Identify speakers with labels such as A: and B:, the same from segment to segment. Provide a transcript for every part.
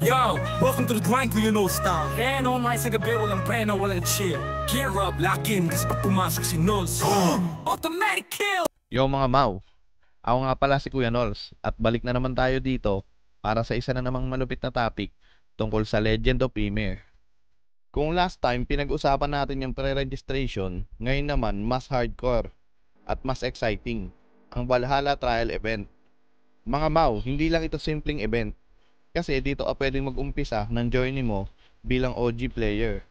A: Yo, welcome to the Grind Kuya style. Kaya online sa gabi walang preno, walang chill. Gear up, lock in, kasi pag pumasok si Nols, automatic kill!
B: Yo mga Mau, ako nga pala si Kuya Nols at balik na naman tayo dito para sa isa na namang malupit na topic tungkol sa Legend of Ymir. Kung last time pinag-usapan natin yung pre-registration, ngayon naman mas hardcore at mas exciting ang Valhalla Trial Event. Mga Mau, hindi lang ito simpleng event kasi dito ka pwedeng mag-umpisa ng journey mo bilang OG player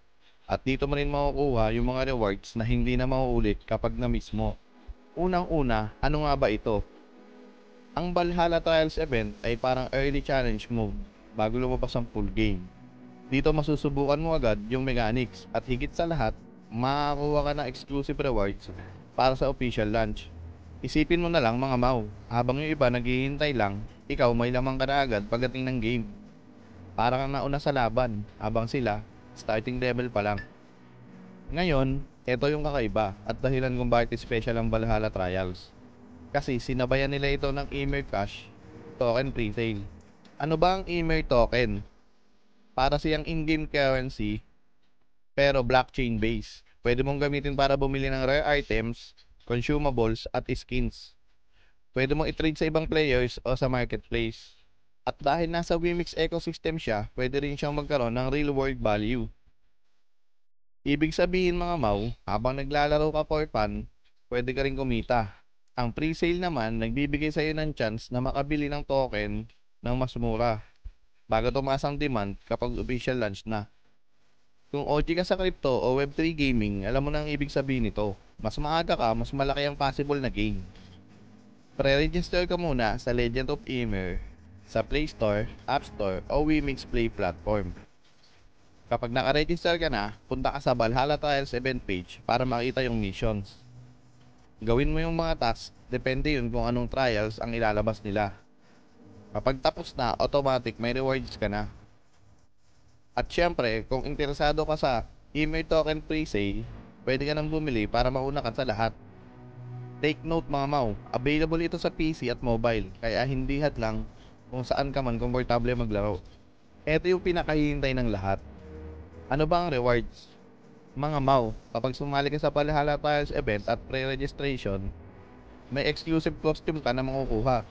B: at dito mo rin makukuha yung mga rewards na hindi na mauulit kapag na-miss mo. Unang-una, ano nga ba ito? Ang Valhalla Trials event ay parang early challenge mode bago lumabas ang full game. Dito masusubukan mo agad yung mechanics at higit sa lahat, makakuha ka ng exclusive rewards para sa official launch. Isipin mo na lang mga Mau, habang yung iba naghihintay lang, ikaw may lamang ka na agad pagdating ng game. Para kang nauna sa laban, habang sila, starting level pa lang. Ngayon, ito yung kakaiba at dahilan kung bakit special ang Valhalla Trials. Kasi sinabayan nila ito ng Ymir Cash token pre-sale. Ano ba ang Ymir token? Para siyang in-game currency pero blockchain based. Pwede mong gamitin para bumili ng rare items, consumables at skins. Pwede mong i-trade sa ibang players o sa marketplace. At dahil nasa Wimix ecosystem siya, pwede rin siyang magkaroon ng real world value. Ibig sabihin mga Mau, habang naglalaro ka for fun, pwede ka rin kumita. Ang pre-sale naman, nagbibigay sa iyo ng chance na makabili ng token ng mas mura bago tumaas ang demand kapag official launch na. Kung OG ka sa crypto o Web3 gaming, alam mo na ang ibig sabihin nito. Mas maaga ka, mas malaki ang possible na gain. Pre-register ka muna sa Legend of Ymir sa Play Store, App Store o Wimix Play platform. Kapag naka-register ka na, punta ka sa Valhalla Trials event page para makita yung missions. Gawin mo yung mga tasks, depende yun kung anong trials ang ilalabas nila. Kapag tapos na, automatic may rewards ka na. At syempre, kung interesado ka sa Ymir token pre-sale, pwede ka nang bumili para mauna ka sa lahat. Take note mga Mau, available ito sa PC at mobile, kaya hindi hadlang kung saan ka man komportable maglaro. Ito yung pinakahihintay ng lahat. Ano ba ang rewards? Mga Mau, kapag sumali ka sa Valhalla Trials event at pre-registration, may exclusive costume ka na makukuha,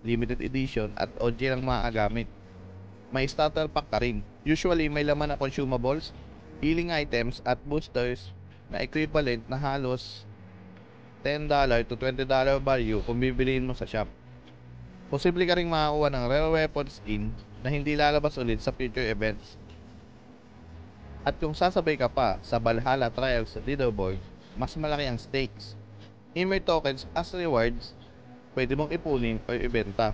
B: limited edition at OG lang maagamit. May starter pack ka rin. Usually may laman na consumables, healing items at boosters na equivalent na halos $10 to $20 value kung bibiliin mo sa shop. Posible ka ring makakuha ng rare weapon skin na hindi lalabas ulit sa future events. At kung sasabay ka pa sa Valhalla Trials leaderboard, mas malaki ang stakes. Ymir tokens as rewards, pwede mong ipunin o ibenta.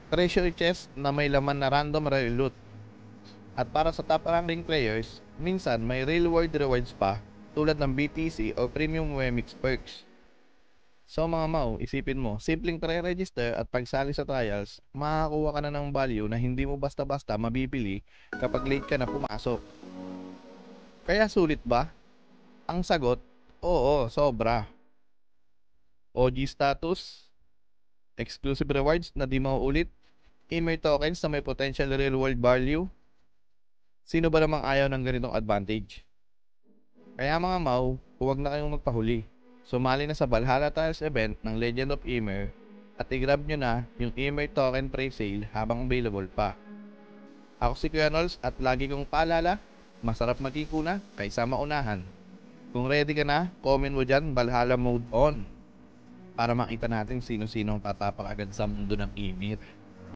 B: Treasure chest na may laman na random rare loot. At para sa top ranking players, minsan may real world rewards pa tulad ng BTC o premium Wemix perks. So mga Mau, isipin mo, simpleng pre-register at pagsali sa trials, makakuha ka na ng value na hindi mo basta-basta mabibili kapag late ka na pumasok. Kaya sulit ba? Ang sagot, oo, sobra. OG status, exclusive rewards na di mauulit, Ymir tokens na may potential real world value. Sino ba namang ayaw ng ganitong advantage? Kaya mga Mau, huwag na kayong magpahuli. Sumali na sa Valhalla Trials event ng Legend of Ymir at i-grab nyo na yung Ymir token pre-sale habang available pa. Ako si Kuya Nols at lagi kong paalala, masarap magkikuna kaysa maunahan. Kung ready ka na, comment mo dyan Valhalla mode on para makita natin sino-sino ang tatapak agad sa mundo ng Ymir.